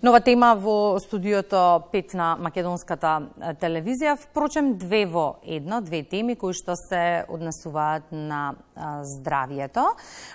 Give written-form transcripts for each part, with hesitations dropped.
Нова тема во студиото 5 на македонската телевизија, впрочем две теми кои што се однесуваат на здравието.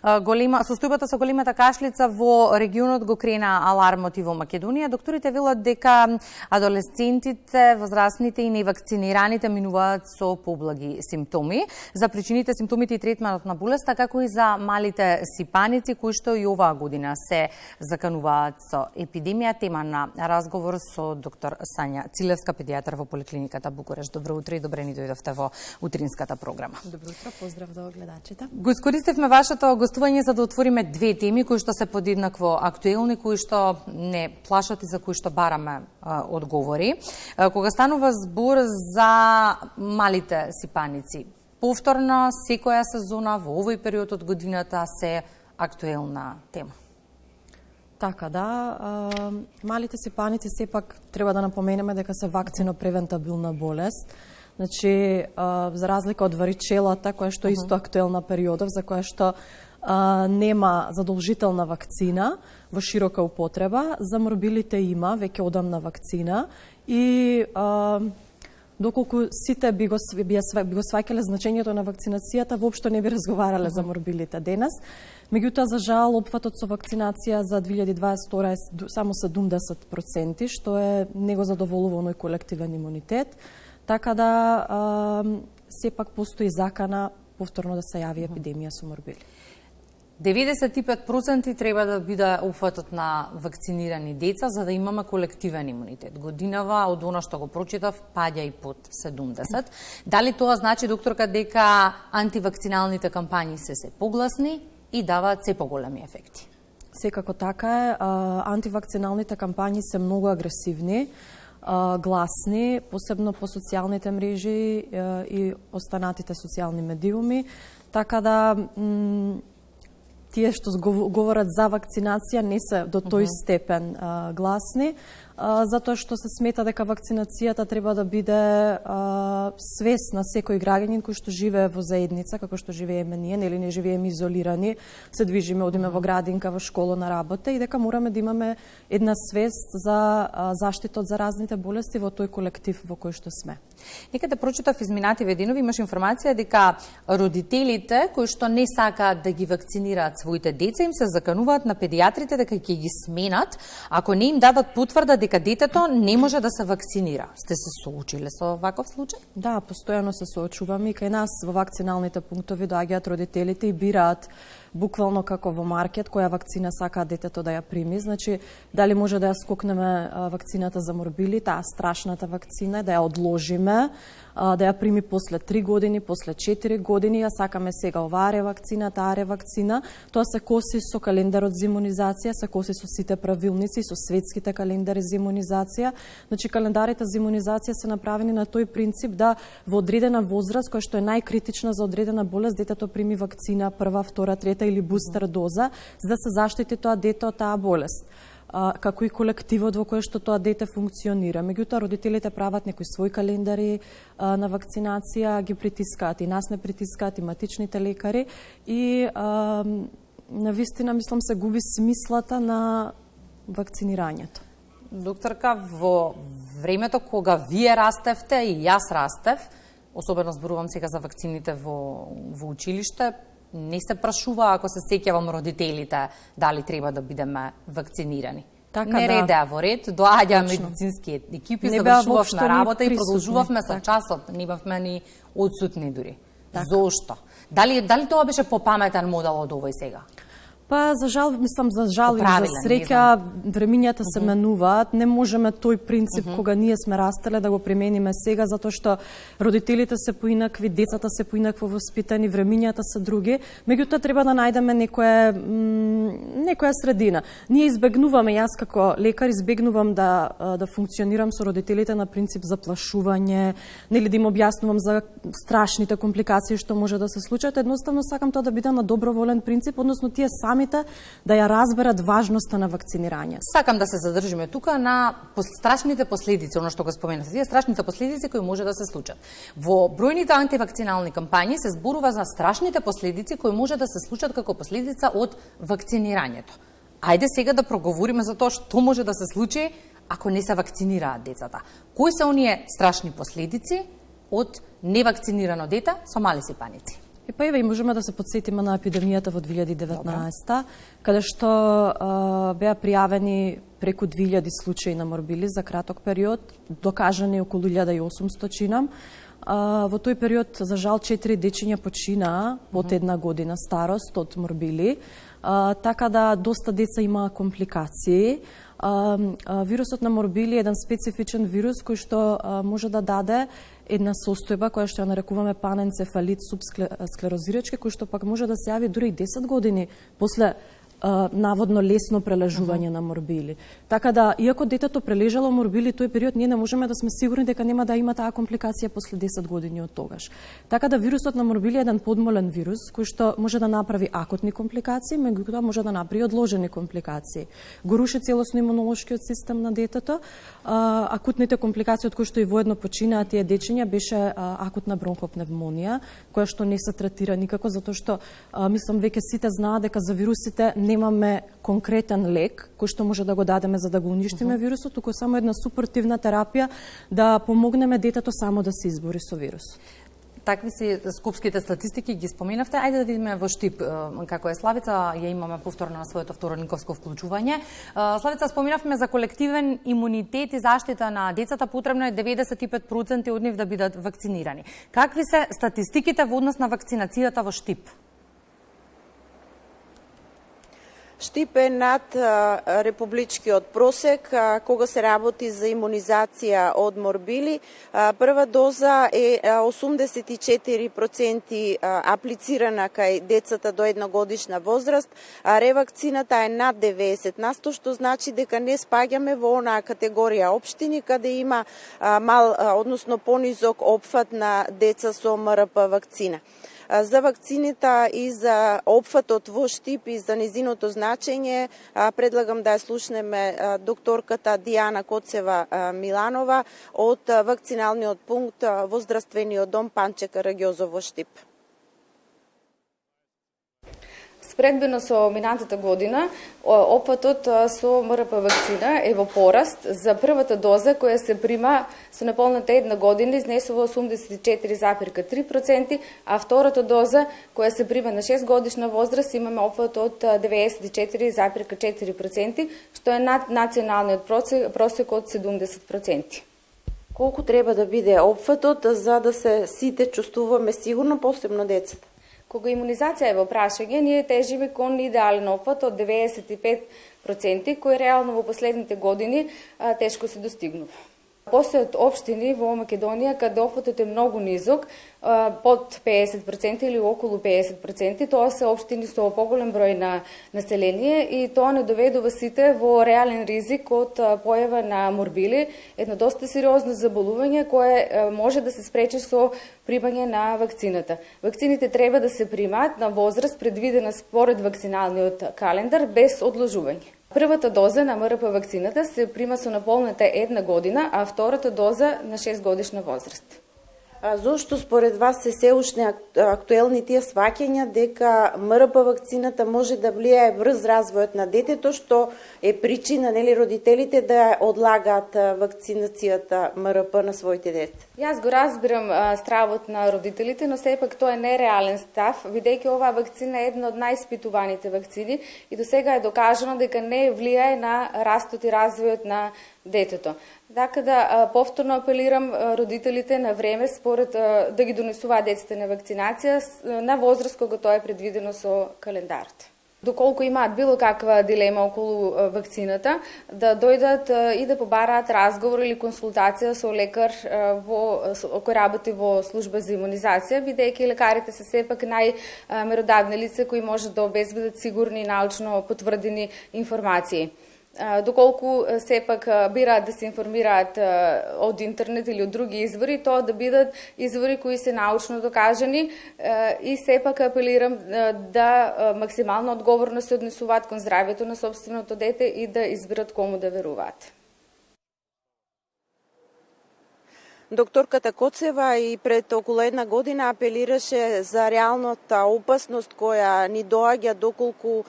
Состојбата со големата кашлица во регионот го крена алармот и во Македонија. Докторите велат дека адолесцентите, возрастните и невакцинираните минуваат со поблаги симптоми. За причините, симптомите и третманот на болеста, како и за малите сипаници кои што и оваа година се закануваат со епидемија. Тема на разговор со доктор Сања Цилевска, педијатар во поликлиниката Букуреш. Добро утро и добре ни дојдовте во утринската програма. Добро утро, поздрав до гледачите. Го искористивме вашето гостување за да отвориме две теми кои што се подеднакво актуелни, кои што не плашат и за кои што бараме одговори. Кога станува збор за малите сипаници, повторно секоја сезона во овој период од годината се актуелна тема. Така да, малите сипаници сепак треба да напоменеме дека се вакцино-превентабилна болест. Значи, за разлика од варичелата, која што е исто актуелна периодов, за која што нема задолжителна вакцина во широка употреба, за морбилите има веќе одамна вакцина и доколку сите би го сваќале значењето на вакцинацијата, воопшто не би разговарале за морбилите денес. Меѓутоа, за жал, опфатот со вакцинација за 2022 е само 70%, што е него задоволува оној колективен имунитет. Така да, сепак постои закана повторно да се јави епидемија со морбили. 95% треба да биде опфатот на вакцинирани деца за да имаме колективен имунитет. Годинава од она што го прочитав паѓа и под 70. Дали тоа значи, докторка, дека антивакциналните кампањи се погласни и даваат се поголеми ефекти? Секако така е. Антивакциналните кампањи се многу агресивни, гласни, посебно по социјалните мрежи и останатите социјални медиуми. Така да тие што говорат за вакцинација не се до тој степен гласни, затоа што се смета дека вакцинацијата треба да биде свест на секој граѓанин кој што живее во заедница, како што живееме ние, нели не живееме изолирани, се движиме, одиме во градинка, во школа, на работа и дека мораме да имаме една свест за заштита од заразните болести во тој колектив во кој што сме. Некаде прочитав изминативе денови, имаш информација дека родителите кои што не сакаат да ги вакцинираат своите деца им се закануваат на педијатрите дека ќе ги сменат ако не им дадат потврда дека детето не може да се вакцинира. Сте се соочиле со ваков случај? Да, постојано се соочуваме и кај нас во вакциналните пунктови доаѓаат родителите и бираат буквално како во маркет која вакцина сака детето да ја прими. Значи, дали може да ја скокнеме вакцината за морбили, таа страшната вакцина, да ја одложиме, да ја прими после 3 години, после 4 години, ја сакаме сега оваа ревакцина, таа ревакцина. Тоа се коси со календарот за имунизација, се коси со сите правилници, со светските календари за имунизација. Значи, календарите за имунизација се направени на тој принцип да во одредена возраст, која што е најкритична за одредена болест, детето прими вакцина прва, втора, трета или бустер доза, за да се заштити тоа дете од таа болест, како и колективот во кој што тоа дете функционира. Меѓутоа, родителите прават некои своји календари на вакцинација, ги притискаат и нас не притискаат и матичните лекари и навистина, мислам, се губи смислата на вакцинирањето. Докторка, во времето кога вие растевте и јас растев, особено зборувам сега за вакцините во училиште, не се прашува, ако се сеќавам, родителите дали треба да бидеме вакцинирани. Така, не редеа во ред, доаѓа медицински екипи, завршувавме работа и продолжувавме со часот, не бевме ни одсутни дури. Така. Зошто? Дали тоа беше попаметен модел од овој сега? Па, за жал, мислам, за жал и за среќа, времињата се менуваат. Не можеме тој принцип кога ние сме растеле да го примениме сега, затоа што родителите се поинакви, децата се поинакво воспитани, времињата се други. Меѓутоа, треба да најдеме некоја средина. Ние избегнуваме, јас како лекар избегнувам да функционирам со родителите на принцип заплашување, нели да им објаснувам за страшните компликации што може да се случат. Едноставно сакам тоа да биде на доброволен принцип, односно тие да ја разберат важноста на вакцинирање. Сакам да се задржиме тука на страшните последици, оно што го споменавте, тие страшните последици кои може да се случат. Во бројните антивакцинални кампањи се зборува за страшните последици кои може да се случат како последица од вакцинирањето. Ајде сега да проговориме за тоа што може да се случи ако не се вакцинираат децата. Кои се оние страшни последици од невакцинирано дете со мали сипаници? И па еве, можеме да се подсетиме на епидемијата во 2019, каде што беа пријавени преку 2000 случаи на морбили за краток период, докажани околу 1800 чинам. Во тој период, за жал, 4 дечиња починаа под 1 година старост од морбили, така да доста деца имаа компликации. Вирусот на морбили е еден специфичен вирус кој што може да даде една состојба која што ја нарекуваме паненцефалит субсклерозирачки, кој што пак може да се јави дури и 10 години после наводно лесно прележување на морбили. Така да, иако детето прележало морбили тој период, ние не можеме да сме сигурни дека нема да има таа компликација после 10 години од тогаш. Така да, вирусот на морбили е еден подмолен вирус кој што може да направи акутни компликации, меѓутоа може да направи одложени компликации. Го руши целосно имунолошкиот систем на детето. Акутните компликации од кои што и воедно починаа тие дечиња беше акутна бронхопневмонија, која што не се третира никако, затоа што мислам веќе сите знаат дека за вирусите немаме конкретен лек кој што може да го дадеме за да го уништиме вирусот, туку само една супортивна терапија да помогнеме детето само да се избори со вирусот. Такви си скопските статистики ги споменавте. Ајде да видиме во Штип како е Славица, ја имаме повторно на своето второниковско вклучување. Славица, споменавме за колективен имунитет и заштита на децата, потребно е 95% од нив да бидат вакцинирани. Какви се статистиките во однос на вакцинацијата во Штип? Штип е над републичкиот просек кога се работи за имунизација од морбили. Прва доза е 84% аплицирана кај децата до 1 годишна возраст, а ревакцината е над 90%, што значи дека не спаѓаме во онаа категорија општини каде има мал, односно понизок опфат на деца со МРП вакцина. За вакцината и за опфатот во Штип и за незиното значење предлагам да ја слушнеме докторката Дијана Коцева-Миланова од вакциналниот пункт во здравствениот дом Панче Караѓозов во Штип. Спредбено со минатата година, опфатот со МРП вакцина е во пораст. За првата доза која се прима со наполната 1 година изнесува 84,3%, а втората доза која се прима на 6 годишна возраст имаме опфат од 94,4%, што е над националниот просек од 70%. Колку треба да биде опфатот за да се сите чувствуваме сигурно, посебно децата? Кога имунизација е во прашање, ние тежиме кон идеален опфат од 95%, кој реално во последните години тешко се достигнува. Постојат општини во Македонија каде опфатот е многу низок, под 50% или околу 50%. Тоа се општини со поголем број на население и тоа не доведува сите во реален ризик од појава на морбили, едно доста сериозно заболување кое може да се спречи со примање на вакцината. Вакцините треба да се примаат на возраст предвидена според вакциналниот календар без одложување. Првата доза на МРП вакцината се прима со наполната 1 година, а втората доза на 6 годишна возраст. Зошто според вас се уште актуелни тие сваќања дека МРП вакцината може да влијае врз развојот на детето, што е причина родителите да одлагаат вакцинацијата МРП на своите деца? Јас го разбирам стравот на родителите, но сепак тоа е нереален став, бидејќи оваа вакцина е една од најиспитуваните вакцини и до сега е докажано дека не влијае на растот и развојот на детето. Така да повторно апелирам родителите на време според да ги донесуваат децата на вакцинација на возраст кога тоа е предвидено со календарот. Доколку имаат било каква дилема околу вакцината, да дојдат и да побараат разговор или консултација со лекар кој работи во служба за имунизација, бидејќи лекарите се сепак најмеродавни лица кои можат да обезбедат сигурни и научно потврдени информации. Доколку сепак бираат да се информираат од интернет или од други извори, тоа да бидат извори кои се научно докажани и сепак апелирам да максимално одговорно се однесуваат кон здравјето на сопственото дете и да изберат кому да веруваат. Докторката Коцева и пред околу една година апелираше за реалната опасност која ни доаѓа доколку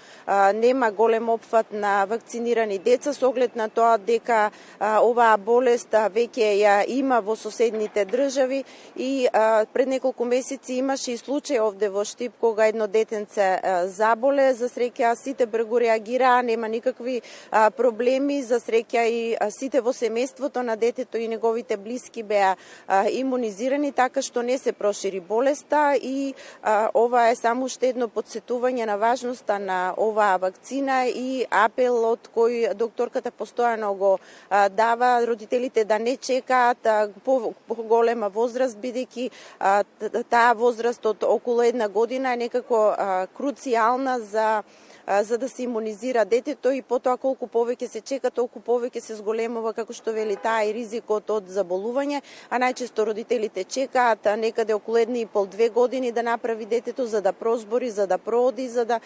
нема голем опфат на вакцинирани деца, со оглед на тоа дека оваа болест веќе ја има во соседните држави и пред неколку месеци имаше и случај овде во Штип кога едно детенце заболе. За среќа сите брзо реагираа, нема никакви проблеми, за среќа и сите во семејството на детето и неговите блиски беа имунизирани, така што не се прошири болеста и ова е само уште едно подсетување на важноста на оваа вакцина и апелот кој докторката постојано го дава родителите да не чекаат по голема возраст, бидејќи таа возраст од околу една година е некако круцијална за да се имунизира детето и потоа колку повеќе се чека, толку повеќе се зголемува, како што вели таа, и ризикот од заболување, а најчесто родителите чекаат некаде околу 1,5-2 години да направи детето за да прозбори, за да прооди, за да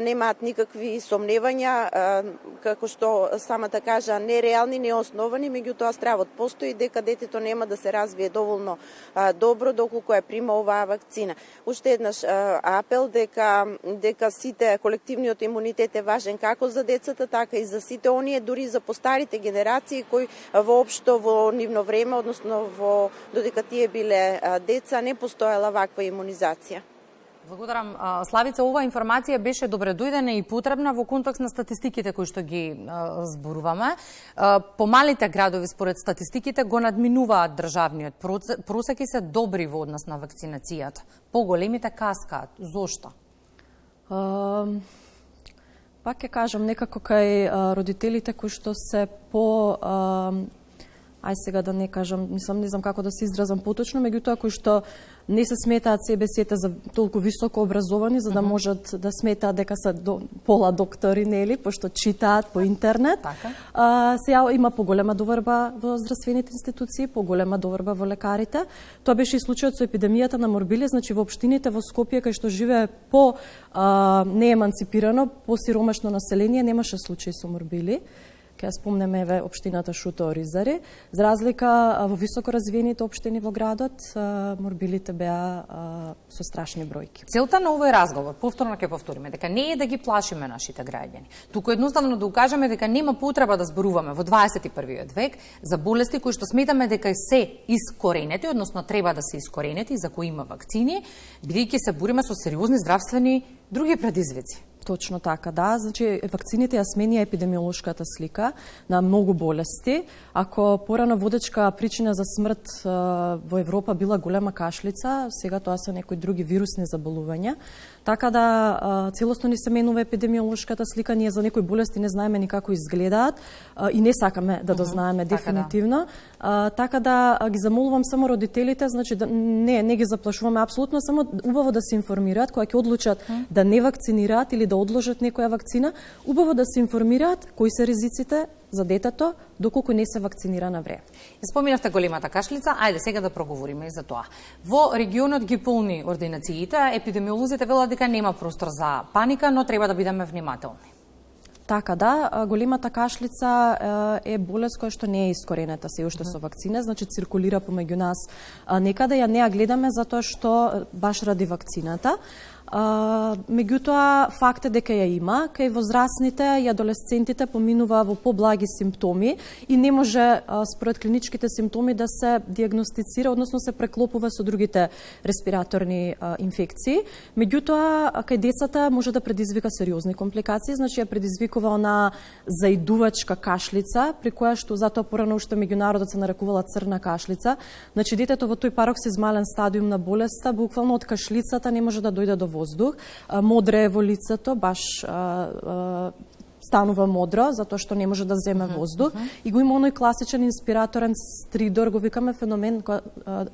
немаат никакви сомневања, како што самата кажа, нереални, неосновани, меѓутоа стравот постои дека детето нема да се развие доволно добро доколку ја прима оваа вакцина. Уште еднаш апел дека сите колективниот имунитет е важен како за децата, така и за сите оние, дури за постарите генерации кои воопшто во нивно време, односно додека тие биле деца, не постоела ваква имунизација. Благодарам. Славица, оваа информација беше добре дојдена и потребна во контекст на статистиките кои што ги зборуваме. Помалите градови според статистиките го надминуваат државниот просек и се добри во однос на вакцинацијата. Поголемите каскаат. Зошто? Пак ќе кажам, некако кај родителите кои што се сега да не кажам, не знам како да се изразам поточно, меѓутоа кои што не се сметаат себе сите за толку високо образовани за да можат да сметаат дека се пола доктори, нели, пошто читаат по интернет. Сега има поголема доврба во здравствените институции, поголема доврба во лекарите. Тоа беше и случајот со епидемијата на морбили, значи во општините во Скопје кај што живее нееманципирано, посиромашно население, немаше случаи со морбили. Ке ја спомнеме еве општината Шуто Оризари. За разлика во високо развиените општини во градот, морбилите беа со страшни бројки. Целта на овој разговор, повторно ќе повториме, дека не е да ги плашиме нашите граѓани, туку едноставно да укажеме дека нема потреба да зборуваме во 21. век за болести кои што сметаме дека се искоренети, односно треба да се искоренети, за кои има вакцини, бидејќи се бориме со сериозни здравствени други предизвици. Точно така, да. Значи, вакцините ја сменија епидемиолошката слика на многу болести. Ако порано водечка причина за смрт во Европа била голема кашлица, сега тоа се некои други вирусни заболувања. Така да целосно ни се менува епидемиолошката слика, ние за некои болести не знаеме ни како изгледаат и не сакаме да дознаеме дефинитивно. Така да ги замолувам само родителите, значи да не ги заплашуваме апсолутно, само убаво да се информираат кога ќе одлучат да не вакцинираат или да одложат некоја вакцина, убаво да се информираат кои се ризиците за детето доколку не се вакцинира на време. Споминавте големата кашлица, ајде сега да проговориме и за тоа. Во регионот ги полни ординациите, епидемиолозите велат дека нема простор за паника, но треба да бидеме внимателни. Така да, големата кашлица е болест која што не е искоренета се уште со вакцина, значи циркулира помеѓу нас. Некаде ја не ја гледаме затоа што баш ради вакцината. Меѓутоа, факт е дека ја има, кај возрастните и адолесцентите поминува во поблаги симптоми и не може според клиничките симптоми да се диагностицира, односно се преклопува со другите респираторни инфекции. Меѓутоа, кај децата може да предизвика сериозни компликации, значи ја предизвикува она заидувачка кашлица, при која што затоа порано уште меѓу народот се нарекувала црна кашлица. Значи детето во тој пароксизмален стадиум на болеста, буквално од кашлицата не може да дојде до воздух, модре во лицето, баш станува модро, затоа што не може да земе воздух. И го има оној класичен инспираторен стридор, го викаме феномен, кога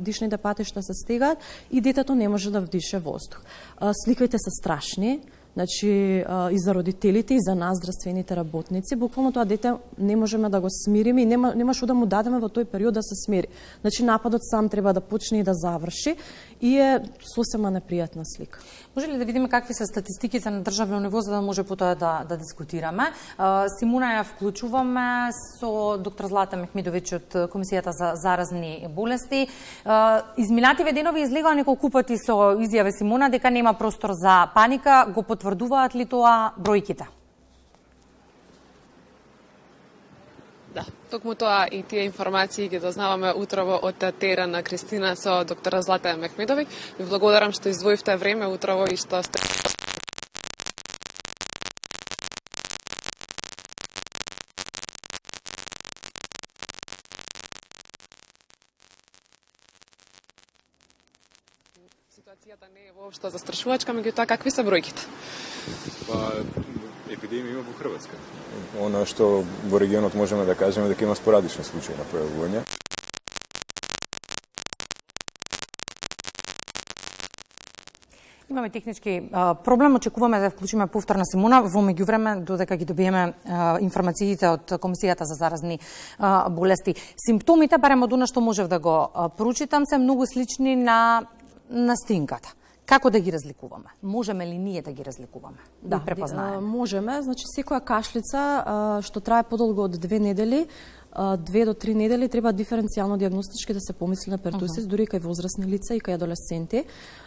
дишните патишта се стегаат и детето не може да вдише воздух. Сликите се страшни, значи и за родителите, и за нас, здравствените работници. Буквално тоа дете не можеме да го смириме и нема што да му дадеме во тој период да се смири. Значи нападот сам треба да почне и да заврши и е сосема непријатна слика. Може ли да видиме какви се статистиките на државно ниво, за да може потоа да дискутираме? Симуна ја вклучуваме со доктор Злата Мехмедовиќ од Комисијата за заразни болести. Изминативе денови излегува неколку пати со изјаве Симуна дека нема простор за паника. Го потврдуваат ли тоа бројките? Да, токму тоа и тие информации ги дознаваме утрово од терен на Кристина со доктора Злата Мехмедовиќ. Ви благодарам што издвоивте време утрово и што сте... Ситуацијата не е воопшто застрашувачка, меѓутоа какви се бројките? Епидемија има во Хрватска. Оно што во регионот можеме да кажеме дека има спорадични случаи на појавување. Имаме технички проблем, очекуваме да вклучиме повторна Симуна во меѓувреме додека ги добиеме информациите од Комисијата за заразни болести. Симптомите, барем од она што можев да го прочитам, се многу слични на стинката. Како да ги разликуваме? Можеме ли ние да ги разликуваме? Да ги препознаеме? Можеме. Значи, секоја кашлица што трае подолго од 2 недели, 2 до 3 недели, треба диференцијално диагностички да се помисли на пертусис, дури кај возрастни лица и кај адолесценти.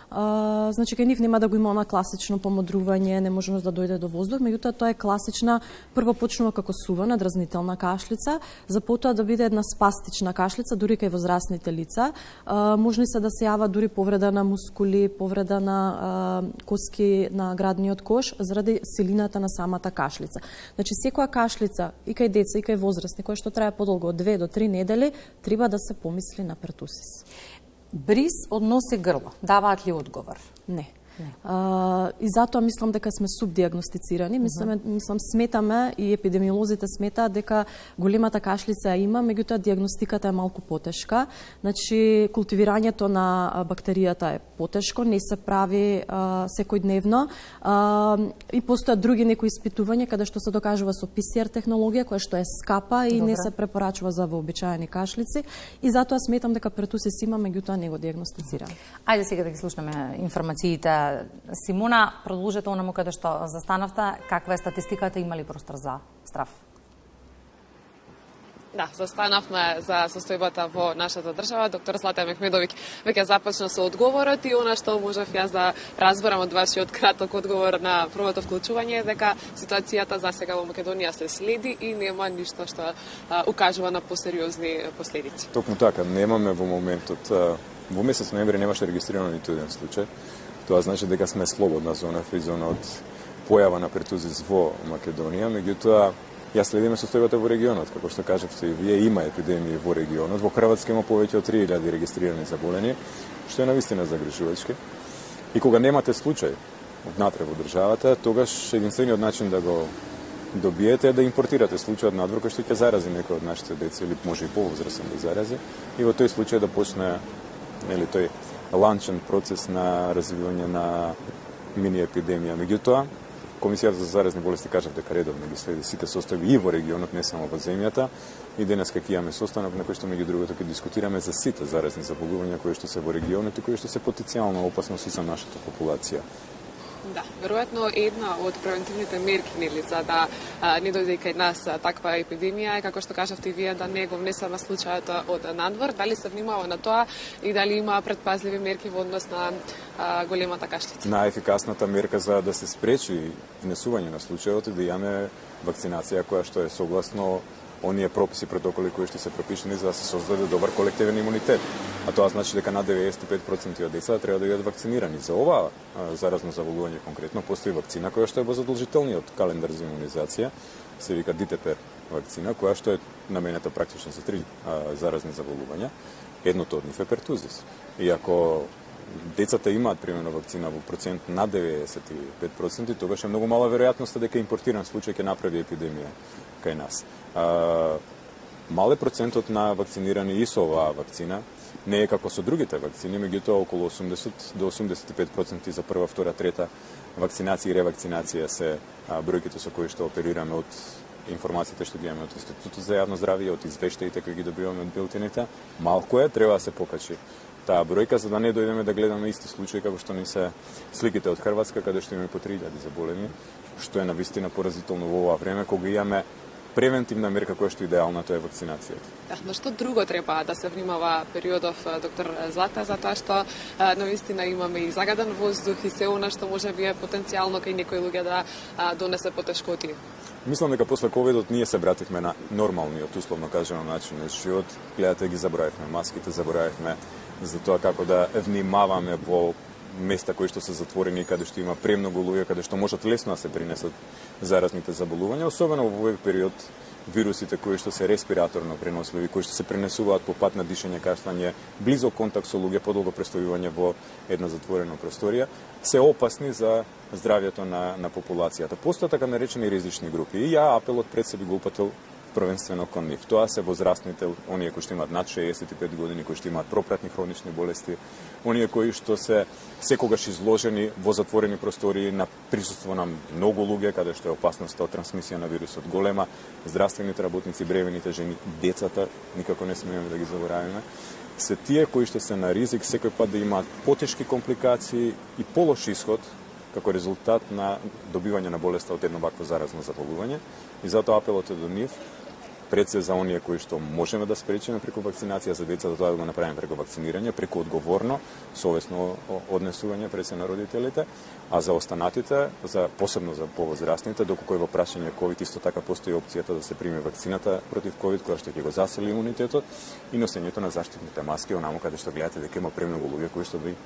Значи, кај нив нема да го има она класично помодрување, неможност да дојде до воздух, меѓутоа тоа е класична, прво почнува како сувана, дразнителна кашлица, за потоа да биде една спастична кашлица, дури кај возрастните лица. Можни се да се јава дури повреда на мускули, повреда на коски на градниот кош, заради силината на самата кашлица. Значи, секоја кашлица, и кај деца, и кај возрастни, која што трае подолго од 2 до 3 недели, треба да се помисли на пертусис. Бриз од нос и грло, даваат ли одговор? Не. И затоа мислам дека сме субдиагностицирани. Мислам сметаме и епидемиолозите сметаат дека големата кашлица има, меѓутоа диагностиката е малку потешка. Значи култивирањето на бактеријата е потешко, не се прави секојдневно. И постојат други некои испитувања каде што се докажува со PCR технологија, која што е скапа и не се препорачува за вообичаени кашлици. И затоа сметам дека пертусис има, меѓутоа не го диагностицираме. Ајде сега да ги слушнеме информациите. Симуна, продолжете онаму каде што застанавте, каква е статистиката, има ли простор за страв? Да, застанавме за состојбата во нашата држава. Доктор Злата Мехмедовиќ веќе започна со одговорот и она што можев јас да разберам од вашиот краток одговор на првото вклучување е дека ситуацијата за сега во Македонија се следи и нема ништо што укажува на посериозни последици. Токму така, немаме во моментот, во месец ноември немаше регистрирано ниту еден случај. Тоа значи дека сме слободна зона, фризона од појава на пертузис во Македонија, меѓутоа ја следиме состојбата во регионот, како што кажавте и вие, има епидемија во регионот. Во Хрватска има повеќе од 3000 регистрирани заболени, што е навистина загрижувачки. И кога немате случај внатре во државата, тогаш единствениот начин да го добиете е да импортирате случај од надвор кој што ќе зарази некој од нашите деца или може и повозрасен да зарази и во тој случај да почне тој ланчен процес на развивање на мини епидемија. Меѓутоа, Комисијата за заразни болести кажав дека редовно ги следи сите состојби и во регионот, не само во земјата. И денес ќе имаме состанок на кој што меѓу другото ќе дискутираме за сите заразни заболувања кои што се во регионот и кои што се потенцијално опасност за нашата популација. Да, веројатно една од превентивните мерки нели за да не дојде кај нас таква епидемија е, како што кажавте и вие, да не го внесеме случајот од надвор. Дали се внимава на тоа и дали има предпазливи мерки во однос на големата кашлица? Најефикасната мерка за да се спречи внесување на случајот е да имаме вакцинација која што е согласно оние прописи, протоколи кои што се пропишани за да се создаде добар колективен имунитет. А тоа значи дека над 95% од децата треба да бидат вакцинирани. За ова заразно заболување конкретно постои вакцина која што е во задолжителниот календар за имунизација, се вика Дитепер вакцина, која што е наменета практично за 3 заразни заболувања. Едното од нив е пертузис. И ако децата имаат примерно вакцина во процент над 95%, тогаш е многу мала веројатноста дека импортиран случај ќе направи епидемија кај нас. Мал е процентот на вакцинирани и со оваа вакцина, не е како со другите вакцини, меѓутоа околу 80 до 85% за прва, втора, трета вакцинација и ревакцинација се бројките со кои што оперираме од информациите што ги имаме од Институтот за јавно здравје, од извештаите кои ги добиваме од билтините. Малку е, треба да се покачи таа бројка, за да не дојдеме да гледаме исти случаи како што ни се сликите од Хрватска, каде што имаме по 3000 заболени, што е навистина поразително во ова време, кога имаме превентивна мерка која што е идеална, тоа е вакцинацијата. Да, но што друго треба да се внимава периодов, доктор Злата, затоа што навистина имаме и загаден воздух и се она што може би е потенцијално кај некои луѓе да донесе потешкоти. Мислам дека после ковидот ние се вративме на нормалниот, условно кажано, начин на живот. Гледате, ги заборавивме маските, заборавивме за тоа како да внимаваме во места кои што се затворени, каде што има премногу луѓе, каде што можат лесно да се принесат заразните заболувања, особено во овој период вирусите кои што се респираторно преносливи, кои што се пренесуваат по пат на дишење, кашлање, близок контакт со луѓе, подолго престојување во една затворена просторија, се опасни за здравјето на популацијата. Постојат така наречени ризични групи и ја апелот пред се би го упатил првенствено кон нив. Тоа се возрастните, оние кои што имаат над 65 години, кои што имаат пропратни хронични болести, оние кои што се секогаш изложени во затворени простории на присуство на многу луѓе, каде што е опасноста од трансмисија на вирусот голема, здравствените работници, бревените жени, децата, никако не смееме да ги заборавиме. Се тие кои што се на ризик секој пат да имаат потешки компликации и полош исход како резултат на добивање на болеста од едно вакво заразно заболување. И затоа апелот е до нив, пред се за оние кои што можеме да спречиме преку вакцинација, за децата тоа да го направиме преку вакцинирање, преку одговорно, совесно однесување пред се на родителите, а за останатите, посебно за повозрастните, доколку е во прашање ковид, исто така постои опцијата да се приме вакцината против ковид, која што ќе го засили имунитетот, и носењето на заштитните маски, онаму каде што гледате дека има премногу луѓе кои што би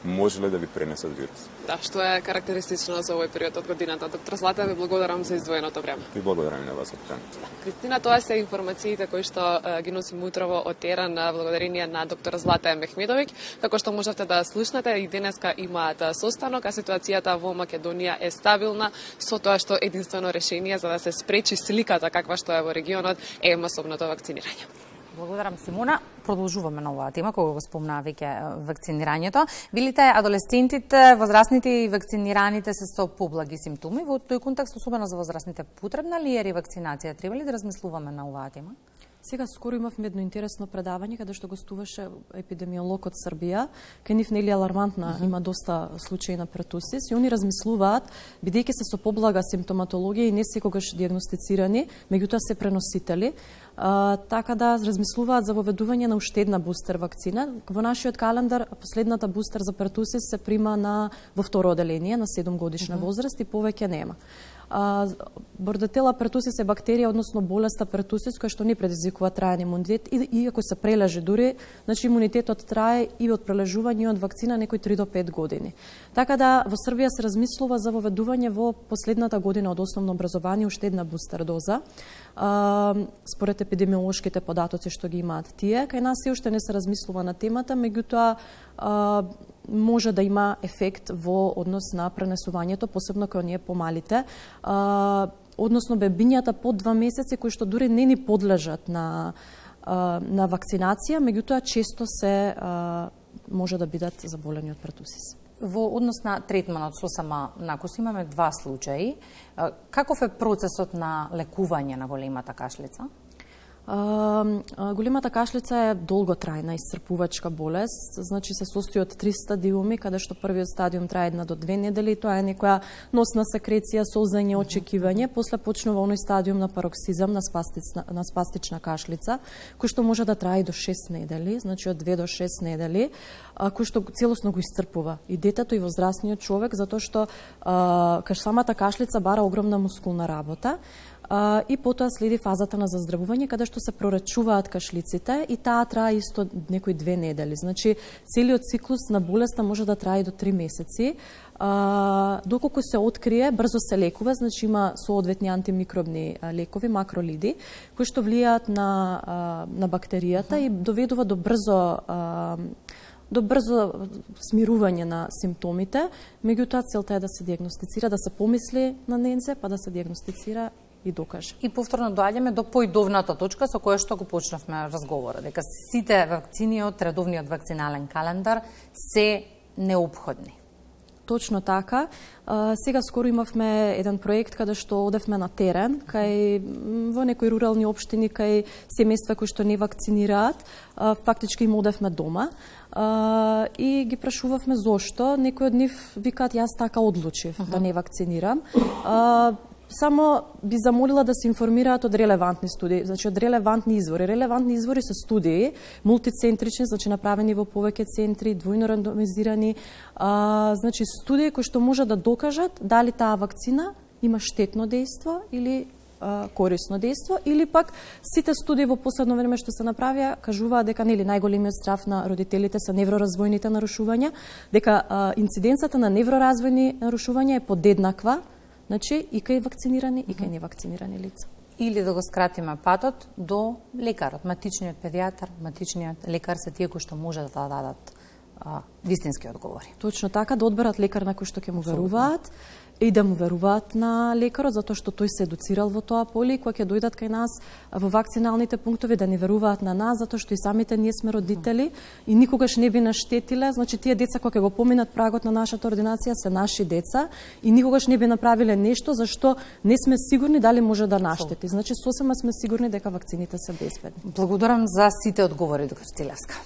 можеле да ви пренесат вирус. Да, што е карактеристично за овој период од годината. Доктор Злата, ви благодарам за издвоеното време. И благодарам и на вас за поканата. Кристина, тоа се информациите кои што ги носим утрово од терен благодарение на доктор Злата Мехмедовиќ. Како што можете да слушнете, и денеска имаат состанок, а ситуацијата во Македонија е стабилна, со тоа што единствено решение за да се спречи сликата каква што е во регионот е масовното вакцинирање. Благодарам, Симона. Продолжуваме на оваа тема, кога го спомна веќе вакцинирањето. Видите, адолесцентите, возрастните и вакцинираните се со поблаги симптоми. Во тој контекст, особено за возрастните, потребна ли е ревакцинација? Треба ли да размислуваме на оваа тема? Сега скоро имавме едно интересно предавање каде што гостуваше епидемиолог од Србија. Кај нив нели алармантна, има доста случаи на пертусис и они размислуваат, бидејќи се со поблага симптоматологија и не секогаш диагностицирани, меѓутоа се преносители, така да размислуваат за воведување на уште една бустер вакцина. Во нашиот календар последната бустер за пертусис се прима во второ оделение на 7 годишна возраст и повеќе нема. Бордетела пертусис е бактерија, односно болеста пертусис, која што не предизвикува траен имунитет, и ако се прележи дури, значи имунитетот трае и од прележување од вакцина некои 3 до 5 години. Така да во Србија се размислува за воведување во последната година од основно образование уште една бустер доза. Според епидемиолошките податоци што ги имаат тие, кај нас се уште не се размислува на темата, меѓутоа може да има ефект во однос на пренесувањето, посебно кај оние помалите, односно бебињата под 2 месеци кои што дури не ни подлежат на вакцинација, меѓутоа често се може да бидат заболени од пертусис. Во однос на третманот со сама накус имаме 2 случаи. Каков е процесот на лекување на големата кашлица? Големата кашлица е долготрајна исцрпувачка болест, значи се состои од 3 стадиуми, каде што првиот стадиум трае 1 до 2 недели, тоа е некоја носна секреција, солзење, очекивање, после почнува оној стадиум на пароксизам, на спастична кашлица, кој што може да трае до 6 недели, значи од 2 до 6 недели, кој што целосно го исцрпува и детето и возрастниот човек, затоа што самата кашлица бара огромна мускулна работа. И потоа следи фазата на заздравување, каде што се прорачуваат кашлиците и таа трае исто некои 2 недели. Значи, целиот циклус на болеста може да трае до 3 месеци. Доколку се открие, брзо се лекува, значи има соодветни антимикробни лекови, макролиди, кои што влијаат на бактеријата и доведува до брзо смирување на симптомите, меѓутоа целта е да се диагностицира, да се помисли на нензе, па да се диагностицира и докаже. И повторно доаѓаме до поидовната точка со која што го почнавме разговорот, дека сите вакцини од редовниот вакцинален календар се неопходни. Точно така. Сега скоро имавме еден проект каде што одевме на терен, кај во некои рурални општини, кај семејства кои што не вакцинираат, фактички им одевме дома и ги прашувавме зошто. Некои од нив викаат јас така одлучив да не вакцинирам. Само би замолила да се информираат од релевантни студии, значи од релевантни извори. Релевантни извори се студии, мултицентрични, значи направени во повеќе центри, двојно рандомизирани, значи студии кои што може да докажат дали таа вакцина има штетно дејство или корисно дејство, или пак сите студии во последно време што се направија кажуваат дека нели најголемиот страв на родителите се невроразвојните нарушувања, дека инциденцата на невроразвојни нарушувања е подеднаква, значи и кај вакцинирани и кај невакцинирани лица. Или да го скратиме патот до лекарот, матичниот педијатар, матичниот лекар се тие кои што може да дадат вистински одговори. Точно така, да одберат лекар на кој што ќе му веруваат и да му веруваат на лекарот, затоа што тој се едуцирал во тоа поле и кога ќе дојдат кај нас во вакциналните пунктови да не веруваат на нас, затоа што и самите ние сме родители и никогаш не би наштетиле. Значи тие деца кога ќе го поминат прагот на нашата ординација се наши деца и никогаш не би направиле нешто за што не сме сигурни дали може да наштети. Значи сосема сме сигурни дека вакцините се безбедни. Благодарам за сите одговори, доктор Целевска.